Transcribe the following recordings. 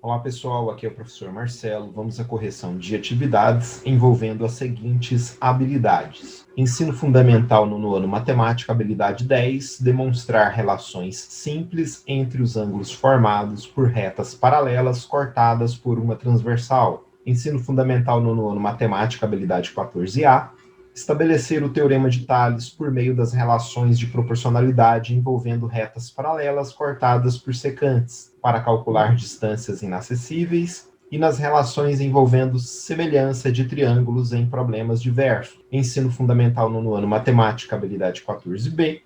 Olá pessoal, aqui é o professor Marcelo. Vamos à correção de atividades envolvendo as seguintes habilidades. Ensino fundamental no ano matemática, habilidade 10, demonstrar relações simples entre os ângulos formados por retas paralelas cortadas por uma transversal. Ensino fundamental no ano matemática, habilidade 14A, estabelecer o teorema de Tales por meio das relações de proporcionalidade envolvendo retas paralelas cortadas por secantes, para calcular distâncias inacessíveis, e nas relações envolvendo semelhança de triângulos em problemas diversos. Ensino fundamental no ano matemática, habilidade 14B,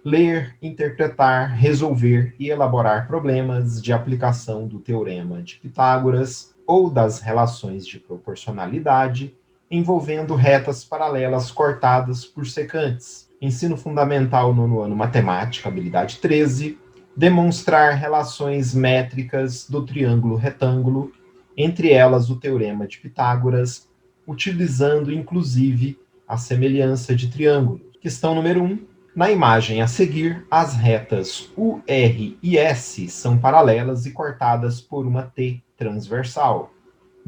ler, interpretar, resolver e elaborar problemas de aplicação do teorema de Pitágoras ou das relações de proporcionalidade envolvendo retas paralelas cortadas por secantes. Ensino fundamental no ano matemática, habilidade 13, demonstrar relações métricas do triângulo retângulo, entre elas o teorema de Pitágoras, utilizando inclusive a semelhança de triângulos. Questão número 1. Na imagem a seguir, as retas UR e S são paralelas e cortadas por uma T transversal.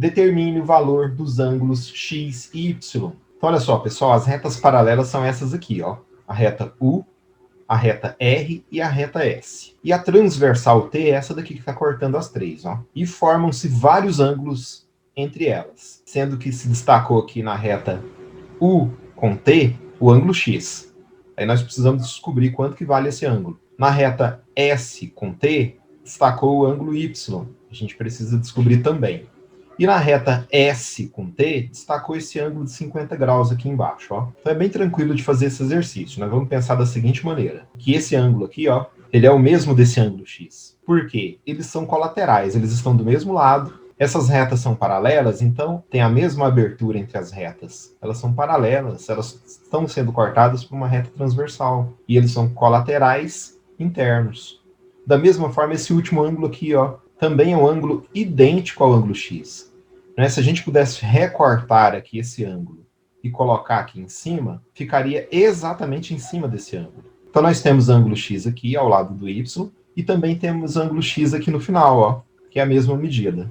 Determine o valor dos ângulos x e y. Então, olha só, pessoal, as retas paralelas são essas aqui, ó. A reta U, a reta R e a reta S. E a transversal T é essa daqui que está cortando as três, ó. E formam-se vários ângulos entre elas, sendo que se destacou aqui na reta U com T o ângulo x. Aí nós precisamos descobrir quanto que vale esse ângulo. Na reta S com T, destacou o ângulo y. A gente precisa descobrir também. E na reta S com T, destacou esse ângulo de 50 graus aqui embaixo, ó. Então é bem tranquilo de fazer esse exercício. Nós vamos pensar da seguinte maneira, que esse ângulo aqui, ó, ele é o mesmo desse ângulo x. Por quê? Eles são colaterais, eles estão do mesmo lado. Essas retas são paralelas, então tem a mesma abertura entre as retas. Elas são paralelas, elas estão sendo cortadas por uma reta transversal. E eles são colaterais internos. Da mesma forma, esse último ângulo aqui, ó, também é um ângulo idêntico ao ângulo x. Se a gente pudesse recortar aqui esse ângulo e colocar aqui em cima, ficaria exatamente em cima desse ângulo. Então nós temos ângulo x aqui ao lado do y e também temos ângulo x aqui no final, ó, que é a mesma medida.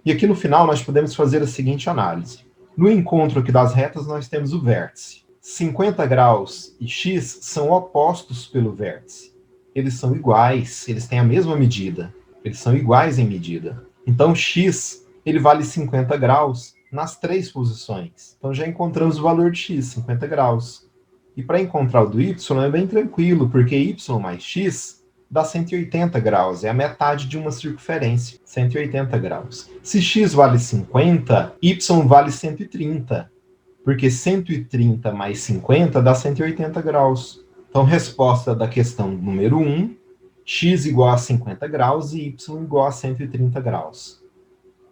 E aqui no final nós podemos fazer a seguinte análise. No encontro aqui das retas nós temos o vértice. 50 graus e x são opostos pelo vértice. Eles são iguais, eles têm a mesma medida. Eles são iguais em medida. Então x ele vale 50 graus nas três posições. Então já encontramos o valor de x, 50 graus. E para encontrar o do y é bem tranquilo, porque y mais x dá 180 graus, é a metade de uma circunferência, 180 graus. Se x vale 50, y vale 130, porque 130 mais 50 dá 180 graus. Então, resposta da questão número 1, x igual a 50 graus e y igual a 130 graus.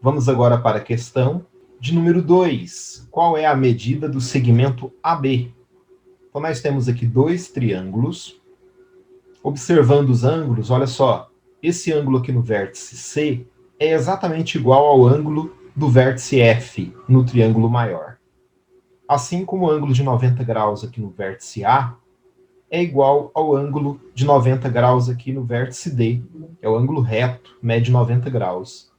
Vamos agora para a questão de número 2. Qual é a medida do segmento AB? Então, nós temos aqui dois triângulos. Observando os ângulos, olha só, esse ângulo aqui no vértice C é exatamente igual ao ângulo do vértice F no triângulo maior. Assim como o ângulo de 90 graus aqui no vértice A é igual ao ângulo de 90 graus aqui no vértice D, é o ângulo reto, mede 90 graus.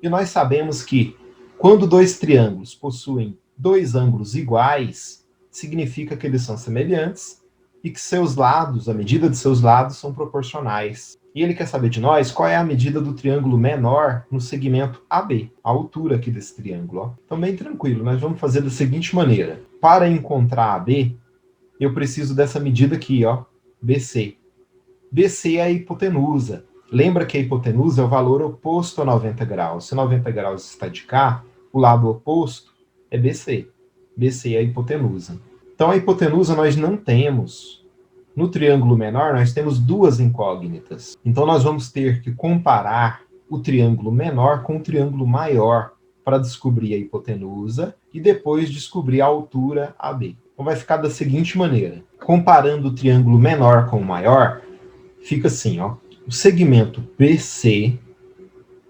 E nós sabemos que quando dois triângulos possuem dois ângulos iguais, significa que eles são semelhantes e que seus lados, a medida de seus lados, são proporcionais. E ele quer saber de nós qual é a medida do triângulo menor no segmento AB, a altura aqui desse triângulo. Ó. Então, bem tranquilo, nós vamos fazer da seguinte maneira. Para encontrar AB, eu preciso dessa medida aqui, ó, BC. BC é a hipotenusa. Lembra que a hipotenusa é o valor oposto a 90 graus. Se 90 graus está de cá, o lado oposto é BC. BC é a hipotenusa. Então, a hipotenusa nós não temos. No triângulo menor, nós temos duas incógnitas. Então, nós vamos ter que comparar o triângulo menor com o triângulo maior para descobrir a hipotenusa e depois descobrir a altura AB. Então, vai ficar da seguinte maneira. Comparando o triângulo menor com o maior, fica assim, ó. O segmento BC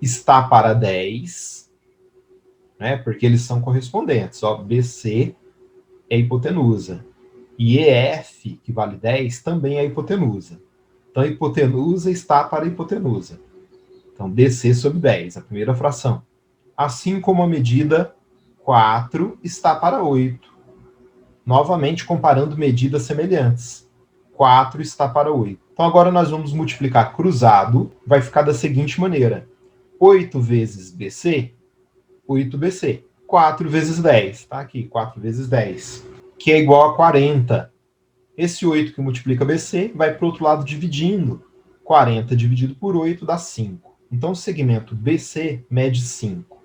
está para 10, né, porque eles são correspondentes. Ó, BC é a hipotenusa. E EF, que vale 10, também é a hipotenusa. Então, a hipotenusa está para a hipotenusa. Então, BC sobre 10, a primeira fração. Assim como a medida 4 está para 8. Novamente, comparando medidas semelhantes. 4 está para 8. Então, agora nós vamos multiplicar cruzado. Vai ficar da seguinte maneira. 8 vezes BC, 8BC. 4 vezes 10. Está aqui, 4 vezes 10. Que é igual a 40. Esse 8 que multiplica BC vai para o outro lado dividindo. 40 dividido por 8 dá 5. Então, o segmento BC mede 5.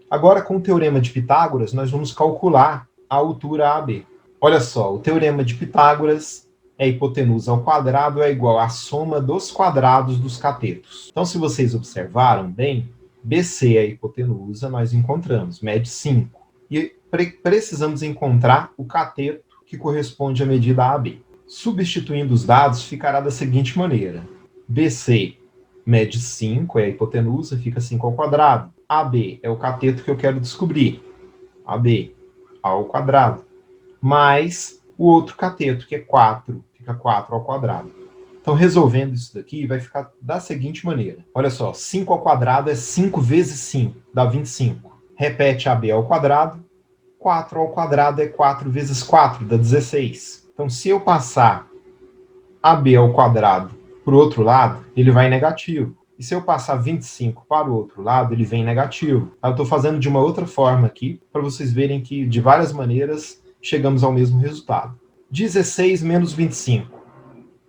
Agora, com o teorema de Pitágoras, nós vamos calcular a altura AB. Olha só, o teorema de Pitágoras é a hipotenusa ao quadrado é igual à soma dos quadrados dos catetos. Então, se vocês observaram bem, BC é a hipotenusa, nós encontramos, mede 5. E precisamos encontrar o cateto que corresponde à medida AB. Substituindo os dados, ficará da seguinte maneira. BC mede 5, é a hipotenusa, fica 5 ao quadrado. AB é o cateto que eu quero descobrir. AB ao quadrado. Mais o outro cateto, que é 4. Fica 4 ao quadrado. Então, resolvendo isso daqui, vai ficar da seguinte maneira. Olha só, 5 ao quadrado é 5 vezes 5, dá 25. Repete AB ao quadrado. 4 ao quadrado é 4 vezes 4, dá 16. Então, se eu passar AB ao quadrado para o outro lado, ele vai negativo. E se eu passar 25 para o outro lado, ele vem negativo. Eu estou fazendo de uma outra forma aqui, para vocês verem que, de várias maneiras, chegamos ao mesmo resultado. 16 menos 25.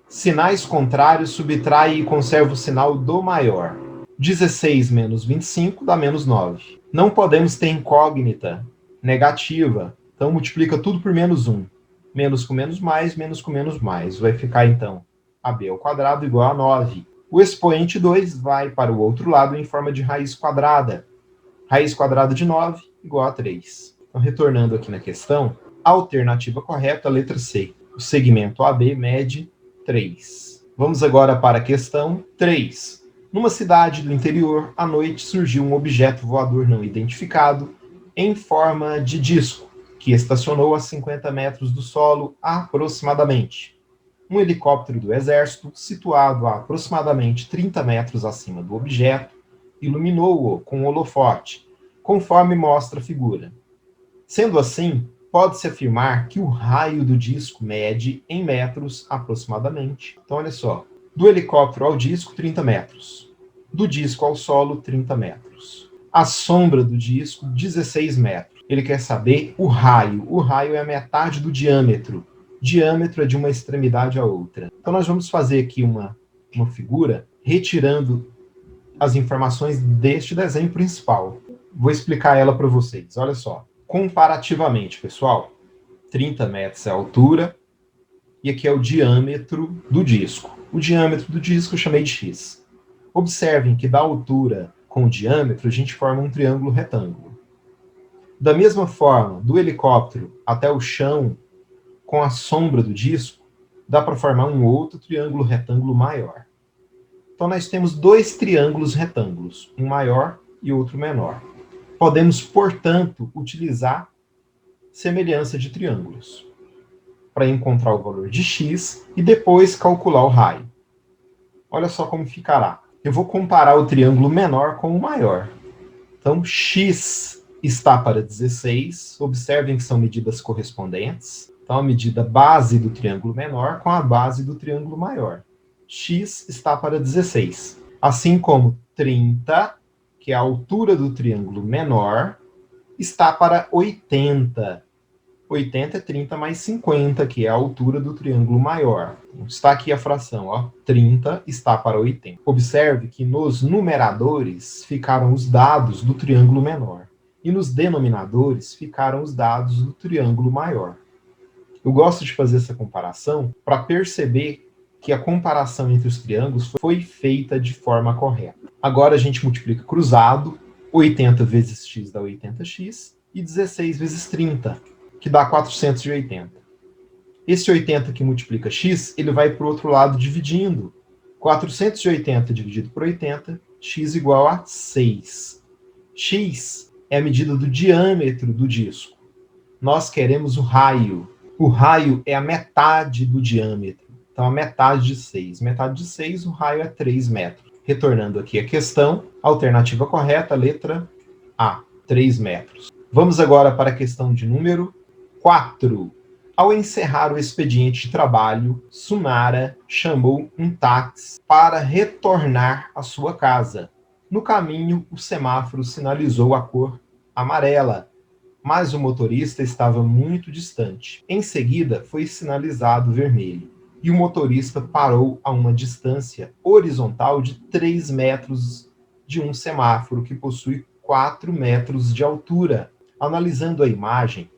Sinais contrários, subtrai e conserva o sinal do maior. 16 menos 25 dá menos 9. Não podemos ter incógnita negativa. Então, multiplica tudo por menos 1. Menos com menos mais. Vai ficar, então, AB ao quadrado igual a 9. O expoente 2 vai para o outro lado em forma de raiz quadrada. Raiz quadrada de 9 igual a 3. Então, retornando aqui na questão, a alternativa correta, a letra C. O segmento AB mede 3. Vamos agora para a questão 3. Numa cidade do interior, à noite surgiu um objeto voador não identificado em forma de disco, que estacionou a 50 metros do solo aproximadamente. Um helicóptero do Exército, situado a aproximadamente 30 metros acima do objeto, iluminou-o com um holofote, conforme mostra a figura. Sendo assim, pode-se afirmar que o raio do disco mede em metros aproximadamente. Então, olha só, do helicóptero ao disco, 30 metros. Do disco ao solo, 30 metros. A sombra do disco, 16 metros. Ele quer saber o raio. O raio é a metade do diâmetro. Diâmetro é de uma extremidade à outra. Então, nós vamos fazer aqui uma figura retirando as informações deste desenho principal. Vou explicar ela para vocês. Olha só. Comparativamente, pessoal, 30 metros é a altura e aqui é o diâmetro do disco. O diâmetro do disco eu chamei de x. Observem que da altura com o diâmetro a gente forma um triângulo retângulo. Da mesma forma, do helicóptero até o chão, com a sombra do disco, dá para formar um outro triângulo retângulo maior. Então, nós temos dois triângulos retângulos, um maior e outro menor. Podemos, portanto, utilizar semelhança de triângulos para encontrar o valor de x e depois calcular o raio. Olha só como ficará. Eu vou comparar o triângulo menor com o maior. Então, x está para 16. Observem que são medidas correspondentes. Então, a medida base do triângulo menor com a base do triângulo maior. X está para 16. Assim como 30, que é a altura do triângulo menor, está para 80. 80 é 30 mais 50, que é a altura do triângulo maior. Está aqui a fração, ó. 30 está para 80. Observe que nos numeradores ficaram os dados do triângulo menor. E nos denominadores ficaram os dados do triângulo maior. Eu gosto de fazer essa comparação para perceber que a comparação entre os triângulos foi feita de forma correta. Agora a gente multiplica cruzado, 80 vezes x dá 80x, e 16 vezes 30, que dá 480. Esse 80 que multiplica x, ele vai para o outro lado dividindo. 480 dividido por 80, x igual a 6. X é a medida do diâmetro do disco. Nós queremos o raio. O raio é a metade do diâmetro. Então, a metade de 6. Metade de 6, o raio é 3 metros. Retornando aqui a questão, alternativa correta, letra A, 3 metros. Vamos agora para a questão de número 4. Ao encerrar o expediente de trabalho, Sunara chamou um táxi para retornar à sua casa. No caminho, o semáforo sinalizou a cor amarela, mas o motorista estava muito distante. Em seguida, foi sinalizado vermelho, e o motorista parou a uma distância horizontal de 3 metros de um semáforo que possui 4 metros de altura. Analisando a imagem,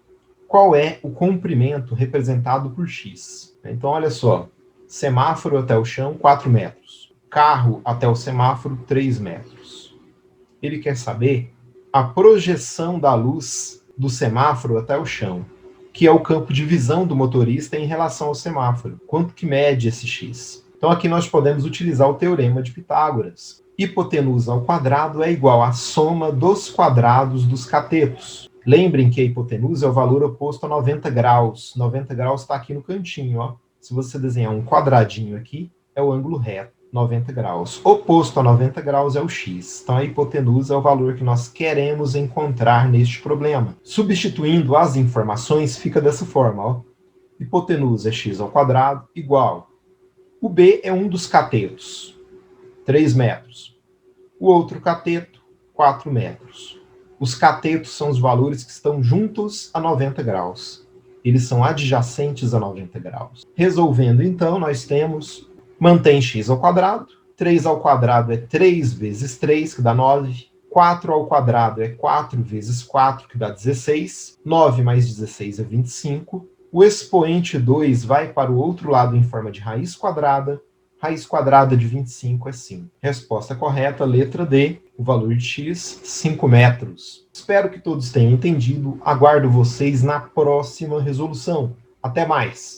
qual é o comprimento representado por x? Então, olha só, semáforo até o chão, 4 metros. Carro até o semáforo, 3 metros. Ele quer saber a projeção da luz do semáforo até o chão, que é o campo de visão do motorista em relação ao semáforo. Quanto que mede esse x? Então, aqui nós podemos utilizar o teorema de Pitágoras. Hipotenusa ao quadrado é igual à soma dos quadrados dos catetos. Lembrem que a hipotenusa é o valor oposto a 90 graus. 90 graus está aqui no cantinho. Ó. Se você desenhar um quadradinho aqui, é o ângulo reto, 90 graus. Oposto a 90 graus é o x. Então, a hipotenusa é o valor que nós queremos encontrar neste problema. Substituindo as informações, fica dessa forma. Ó. Hipotenusa é x ao quadrado igual. O B é um dos catetos, 3 metros. O outro cateto, 4 metros. Os catetos são os valores que estão juntos a 90 graus. Eles são adjacentes a 90 graus. Resolvendo, então, nós temos, mantém x ao quadrado. 3 ao quadrado é 3 vezes 3, que dá 9. 4 ao quadrado é 4 vezes 4, que dá 16. 9 mais 16 é 25. O expoente 2 vai para o outro lado em forma de raiz quadrada. Raiz quadrada de 25 é 5. Resposta correta, letra D, o valor de x, 5 metros. Espero que todos tenham entendido. Aguardo vocês na próxima resolução. Até mais!